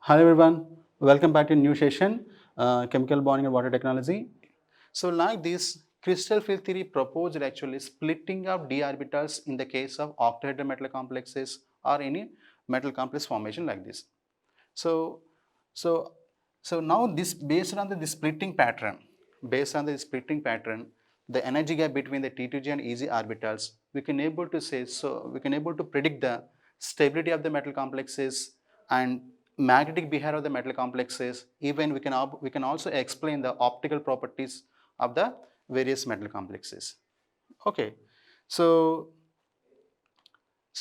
Hi everyone, welcome back to a new session, Chemical Bonding and Water Technology. So like this, crystal field theory proposed actually splitting of d orbitals in the case of octahedral metal complexes or any metal complex formation like this. So, so, so now this based on the splitting pattern, the energy gap between the T2G and EG orbitals, we can able to predict the stability of the metal complexes and magnetic behavior of the metal complexes. Even we can also explain the optical properties of the various metal complexes. Okay, so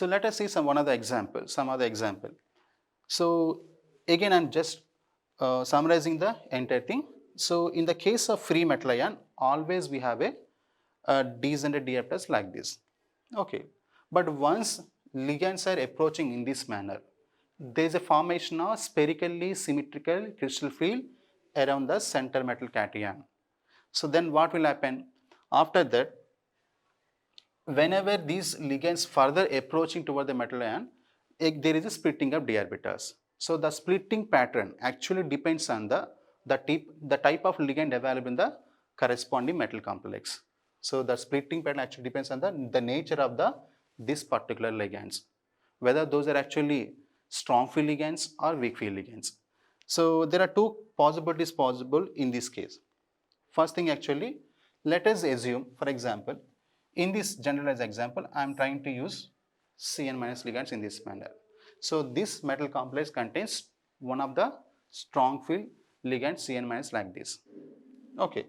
let us see some other example. So again, I'm just summarizing the entire thing. So in the case of free metal ion, always we have a degenerate diopters like this. Okay, but once ligands are approaching in this manner, there is a formation of spherically symmetrical crystal field around the center metal cation. So then what will happen? After that, whenever these ligands further approaching toward the metal ion, there is a splitting of d orbitals. So the splitting pattern actually depends on the type of ligand available in the corresponding metal complex. So the splitting pattern actually depends on the nature of this particular ligands, whether those are actually strong field ligands or weak field ligands. So there are two possibilities possible in this case. First thing actually, let us assume, for example, in this generalized example, I am trying to use Cn minus ligands in this manner. So this metal complex contains one of the strong field ligands Cn minus like this. Okay.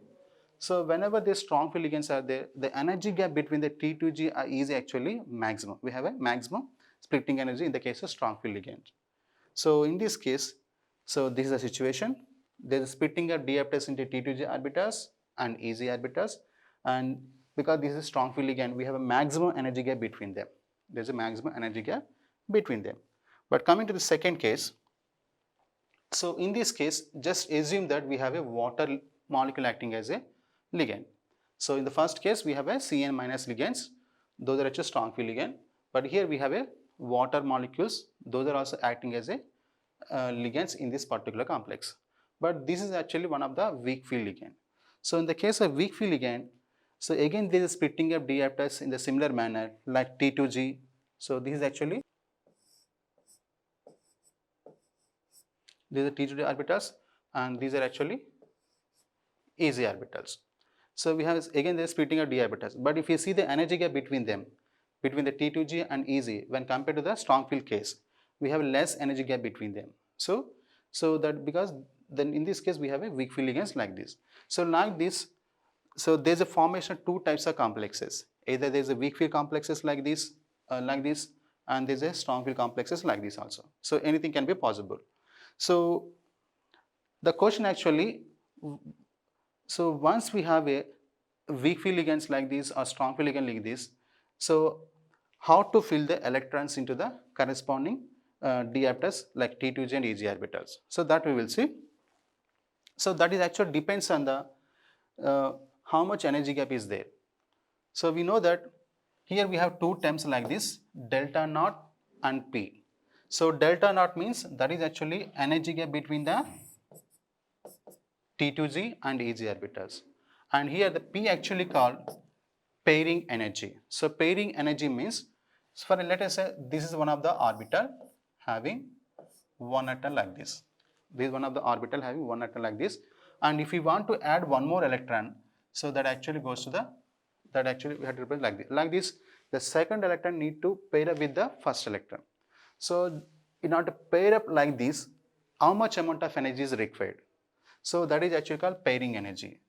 So whenever the strong field ligands are there, the energy gap between the T2G is actually maximum. We have a maximum splitting energy in the case of strong field ligand. So in this case, so this is the situation. There is splitting of d orbitals into T2G orbitals and EZ orbitals, and because this is strong field ligand, we have a maximum energy gap between them. There is a maximum energy gap between them. But coming to the second case, so in this case, just assume that we have a water molecule acting as a ligand. So in the first case, we have a Cn minus ligands. Those are actually strong field ligand. But here we have a water molecules. Those are also acting as a ligands in this particular complex. But this is actually one of the weak field ligand. So in the case of weak field ligand, so again there is splitting of d orbitals in the similar manner like T2G. So this is actually these are T2G orbitals and these are actually EZ orbitals. So we have again the splitting of d orbitals. But if you see the energy gap between them, between the T2G and EZ, when compared to the strong field case, we have less energy gap between them. So that because then in this case we have a weak field ligands like this. So like this, so there's a formation of two types of complexes. Either there's a weak field complexes like this, and there's a strong field complexes like this also. So anything can be possible. So the question actually, so once we have a weak field ligands like this or strong field ligand like this, so how to fill the electrons into the corresponding d orbitals like T2G and EG orbitals. So that we will see. So that is actually depends on the how much energy gap is there. So we know that here we have two terms like this, delta naught and P. So delta naught means that is actually energy gap between the T2G and EG orbitals. And here the P actually called pairing energy. So pairing energy means, for let us say this is one of the orbital having one atom like this. This is one of the orbital having one atom like this. And if we want to add one more electron, so that actually goes to the, that actually we have to represent like this. Like this, the second electron need to pair up with the first electron. So in order to pair up like this, how much amount of energy is required? So that is actually called pairing energy.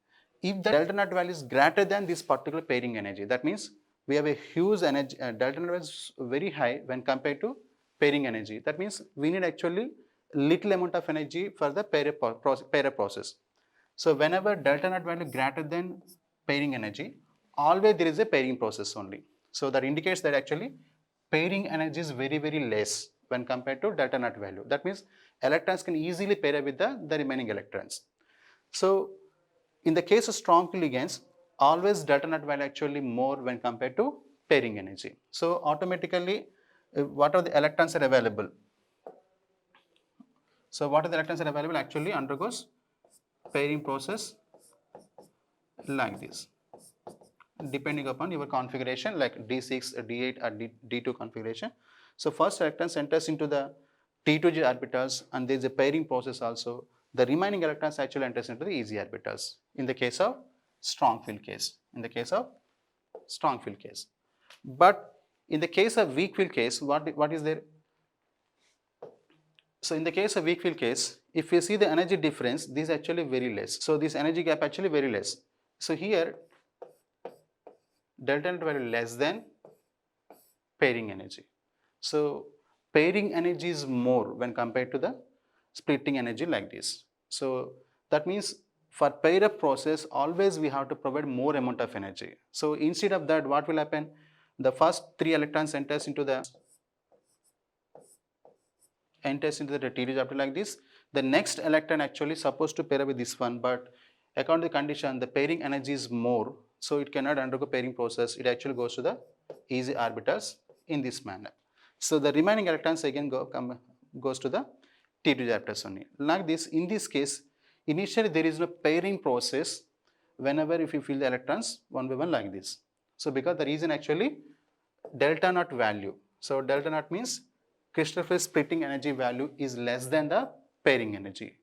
If the delta naught value is greater than this particular pairing energy, that means we have a huge energy, delta naught value is very high when compared to pairing energy. That means we need actually little amount of energy for the pair up process. So whenever delta naught value greater than pairing energy, always there is a pairing process only. So that indicates that actually pairing energy is very, very less when compared to delta naught value. That means electrons can easily pair up with the remaining electrons. So in the case of strong field ligands, always delta net value actually more when compared to pairing energy. So automatically, what are the electrons are available? So what are the electrons are available actually undergoes pairing process like this, depending upon your configuration like D6, D8 or D2 configuration. So first electrons enters into the T2G orbitals and there is a pairing process also. The remaining electrons actually enters into the EZ orbitals in the case of strong field case. In the case of strong field case. But in the case of weak field case, what is there? So in the case of weak field case, if you see the energy difference, this is actually very less. So this energy gap actually very less. So here delta net value less than pairing energy. So pairing energy is more when compared to the splitting energy like this. So that means for pair up process always we have to provide more amount of energy. So instead of that, what will happen? The first 3 electrons enters into the T2 orbital like this. The next electron actually supposed to pair up with this one, but according to the condition the pairing energy is more, so it cannot undergo pairing process. It actually goes to the EZ orbitals in this manner. So the remaining electrons again goes to the T2 orbitals only. Like this, in this case, initially there is no pairing process whenever if you fill the electrons one by one like this. So because the reason actually delta naught value. So delta naught means crystal field splitting energy value is less than the pairing energy.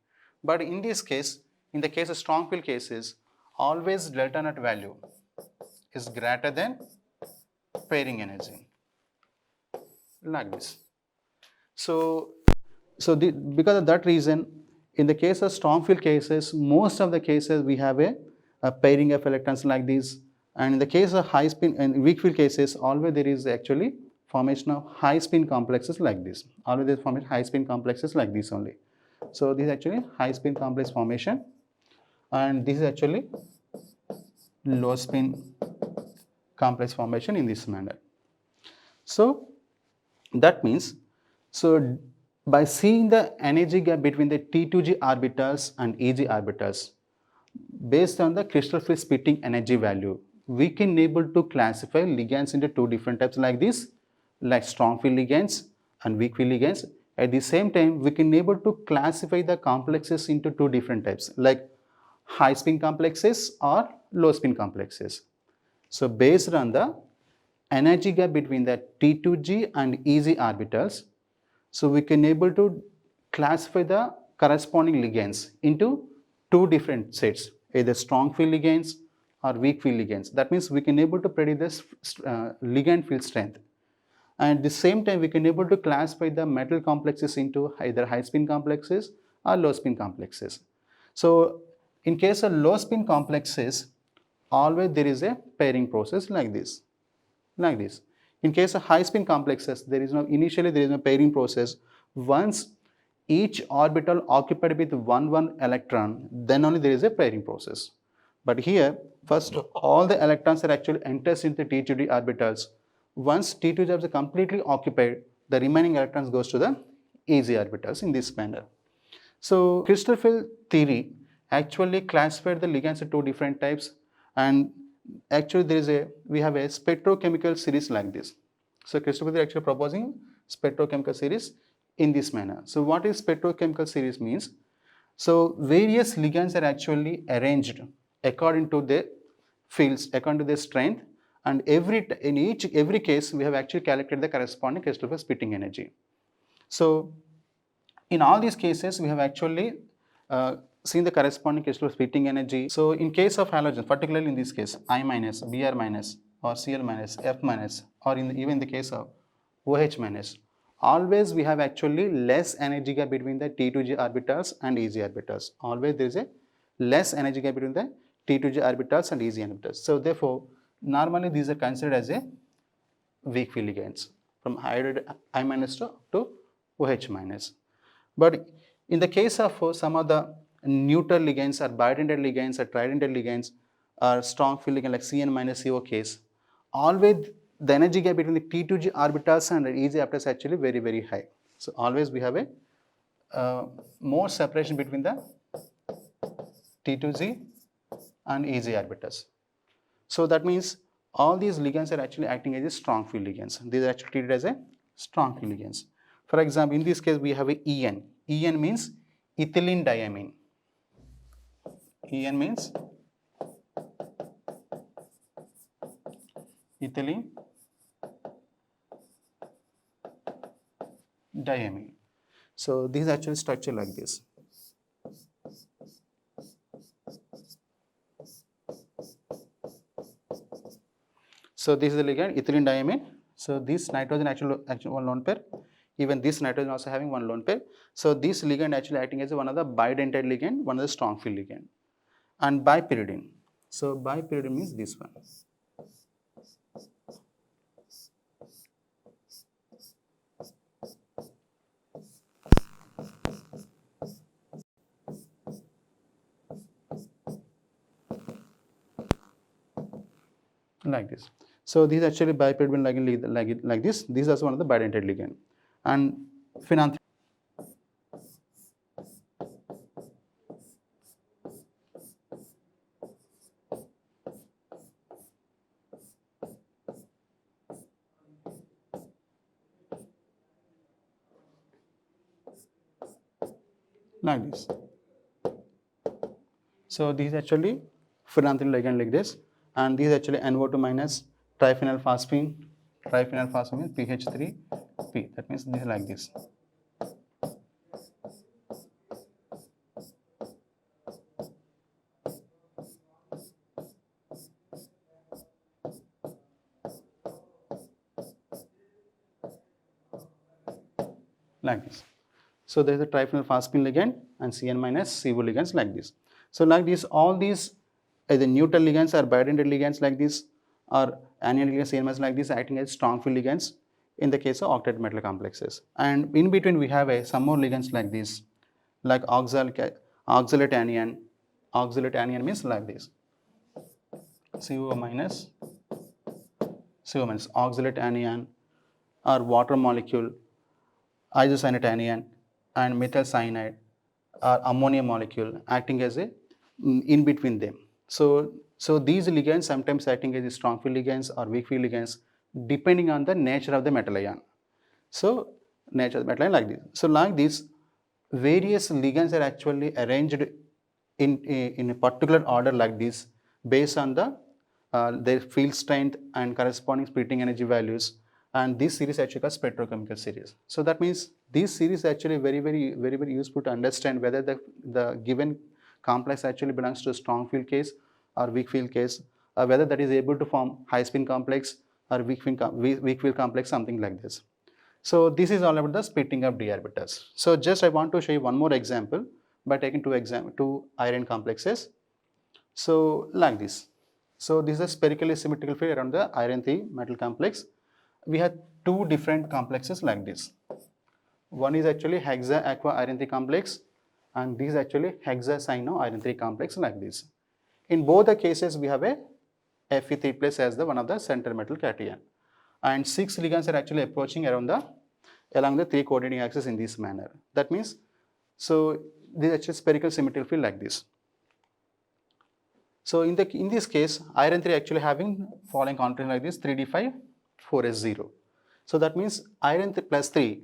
But in this case, in the case of strong field cases, always delta naught value is greater than pairing energy like this. So because of that reason, in the case of strong field cases, most of the cases we have a pairing of electrons like this, and in the case of high spin and weak field cases, always there is actually formation of high spin complexes like this. Always there is formation high spin complexes like this only. So this is actually high spin complex formation, and this is actually low spin complex formation in this manner. So that means, so by seeing the energy gap between the T2G orbitals and EG orbitals, based on the crystal field splitting energy value, we can able to classify ligands into 2 different types like this, like strong field ligands and weak field ligands. At the same time, we can able to classify the complexes into 2 different types, like high spin complexes or low spin complexes. So based on the energy gap between the T2G and EZ orbitals, so we can able to classify the corresponding ligands into 2 different sets, either strong field ligands or weak field ligands. That means we can able to predict this ligand field strength. And at the same time, we can able to classify the metal complexes into either high spin complexes or low spin complexes. So in case of low spin complexes, always there is a pairing process like this. In case of high spin complexes, initially there is no pairing process. Once each orbital occupied with one electron, then only there is a pairing process. But here, first all the electrons are actually enters into T2D orbitals. Once T2 jobs are completely occupied, the remaining electrons goes to the EZ orbitals in this manner. So crystal field theory actually classified the ligands into 2 different types, and actually we have a spectrochemical series like this. So crystal field is actually proposing spectrochemical series in this manner. So what is spectrochemical series means? So various ligands are actually arranged according to their fields, according to their strength, and every case we have actually calculated the corresponding crystal field splitting energy. So in all these cases, we have actually seen the corresponding crystal splitting energy. So in case of halogens, particularly in this case, I minus, Br minus, or Cl minus, F minus, or even in the case of OH minus, always we have actually less energy gap between the T2G orbitals and EZ orbitals. Always there is a less energy gap between the T2G orbitals and EZ orbitals. So therefore, normally these are considered as a weak field ligands from I minus to OH minus. But in the case of some of the neutral ligands or bidentate ligands or tridentate ligands or strong field ligand like Cn minus CO case, always the energy gap between the T2G orbitals and EZ orbitals is actually very high. So always we have a more separation between the T2G and EZ orbitals. So that means all these ligands are actually acting as a strong field ligands. These are actually treated as a strong field ligands. For example, in this case we have a EN. EN means ethylene diamine. EN means ethylene diamine. So this is actually structure like this. So this is the ligand ethylene diamine. So this nitrogen actually one lone pair. Even this nitrogen also having one lone pair. So this ligand actually acting as one of the bidentate ligand, one of the strong field ligand. And bipyridine. So bipyridine means this one. Like this. So these actually bipyridine ligand like this. This is also one of the bidentate ligand. And phenanthrene. Like this. So these actually phenanthrene ligand like this, and these actually NO2 minus triphenylphosphine. Triphenylphosphine means PH3P. That means this is like this. Like this. So there is a triphenylphosphine ligand and CN minus CO ligands like this. So like this, all these either neutral ligands or bidentate ligands like this, or anion ligands, CN minus like this, acting as strong field ligands in the case of octet metal complexes. And in between we have some more ligands like this, like oxalate anion. Oxalate anion means like this. CO minus oxalate anion, or water molecule, isocyanate anion, and methyl cyanide or ammonia molecule acting as a in between them. So these ligands sometimes acting as strong field ligands or weak field ligands depending on the nature of the metal ion. So nature of the metal ion like this. So like this, various ligands are actually arranged in a particular order like this based on their field strength and corresponding splitting energy values, and this series actually called spectrochemical series. So that means this series actually very useful to understand whether the given complex actually belongs to a strong field case or weak field case, or whether that is able to form high spin complex or weak field complex, something like this. So this is all about the splitting of d orbitals. So just I want to show you one more example by taking two iron complexes. So like this. So this is a spherically symmetrical field around the iron 3 metal complex. We have two different complexes like this. One is actually hexa aqua iron 3 complex, and this is actually hexa cyano iron 3 complex like this. In both the cases we have a Fe3 plus as the one of the center metal cation, and 6 ligands are actually approaching along the 3 coordinating axes in this manner. That means, so this is actually spherical symmetrical field like this. So in this case, iron 3 actually having following configuration like this: 3d5, 4s0. So that means iron plus 3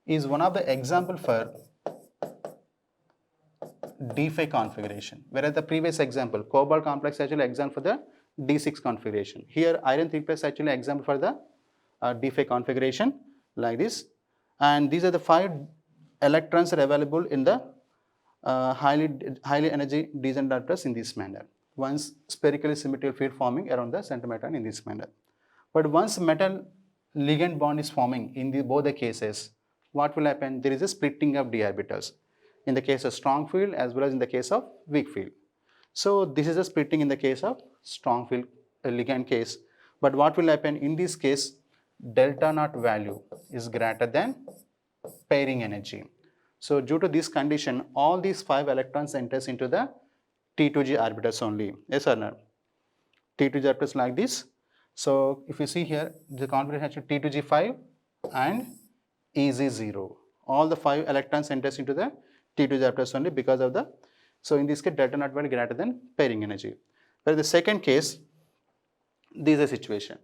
is one of the example for d5 configuration, whereas the previous example, cobalt complex actually example for the d6 configuration. Here iron 3 plus actually example for the d5 configuration like this, and these are the 5 electrons are available in the highly energy d-n plus in this manner. Once spherically symmetrical field forming around the center metal in this manner. But once metal ligand bond is forming in both the cases, what will happen? There is a splitting of d orbitals in the case of strong field as well as in the case of weak field. So this is a splitting in the case of strong field ligand case. But what will happen in this case? Delta naught value is greater than pairing energy. So due to this condition, all these 5 electrons enters into the T2G orbitals only. Yes or no? T2G orbitals like this. So if you see here, the configuration T2G5 and EZ0. All the 5 electrons enters into the T2G orbitals only because of the, so in this case delta naught value greater than pairing energy. Whereas the second case, This is the situation.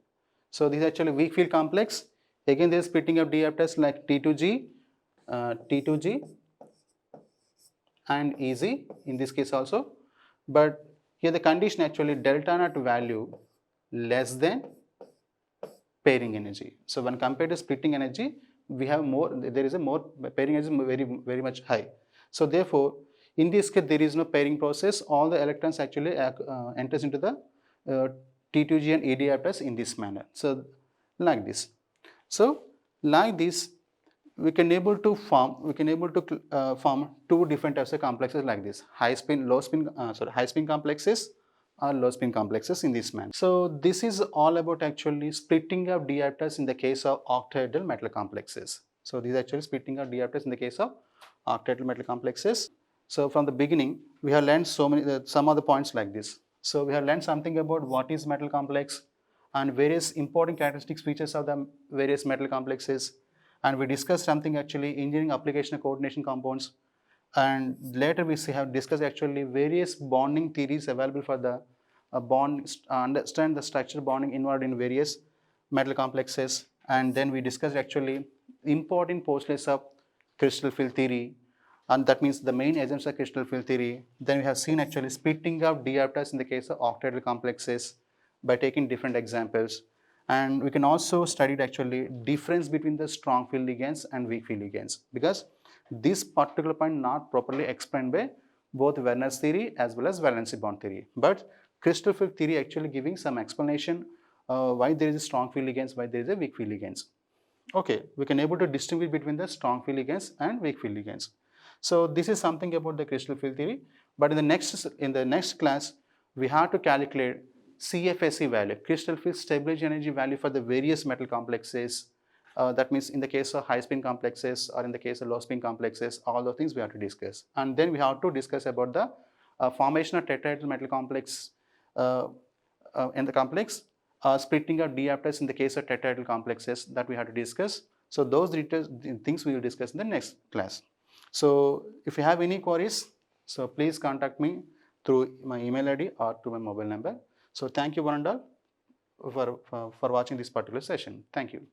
So this is actually weak field complex. Again, there is splitting of d aptars like T2G, T2G and EZ in this case also. But here the condition actually delta naught value less than pairing energy. So when compared to splitting energy, we have more, there is a more pairing energy is very much high. So therefore, in this case, there is no pairing process. All the electrons actually enters into the T2G and ED aptars in this manner. So like this. So like this, we can able to form two different types of complexes like this: high spin, high spin complexes or low spin complexes in this manner. So this is all about actually splitting of d aptars in the case of octahedral metal complexes. So this is actually splitting of d aptars in the case of octahedral metal complexes. So from the beginning, we have learned some of the points like this. So we have learned something about what is metal complex and various important characteristic features of the various metal complexes. And we discussed something actually engineering application of coordination compounds. And later we have discussed actually various bonding theories available for the understand the structural bonding involved in various metal complexes. And then we discussed actually important postulates of crystal field theory, and that means the main agents of crystal field theory. Then we have seen actually splitting of d aptars in the case of octahedral complexes by taking different examples. And we can also study actually difference between the strong field ligands and weak field ligands, because this particular point not properly explained by both Werner's theory as well as valency bond theory. But crystal field theory actually giving some explanation why there is a strong field ligands, why there is a weak field ligands. Okay, we can able to distinguish between the strong field ligands and weak field ligands. So this is something about the crystal field theory. But in the next class, we have to calculate CFSE value, crystal field stability energy value for the various metal complexes. That means in the case of high spin complexes or in the case of low spin complexes, all those things we have to discuss. And then we have to discuss about the formation of tetrahedral metal complex in the complex, splitting of d aptars in the case of tetrahedral complexes, that we have to discuss. So those things we will discuss in the next class. So if you have any queries, so please contact me through my email ID or to my mobile number. So thank you one and all for watching this particular session. Thank you.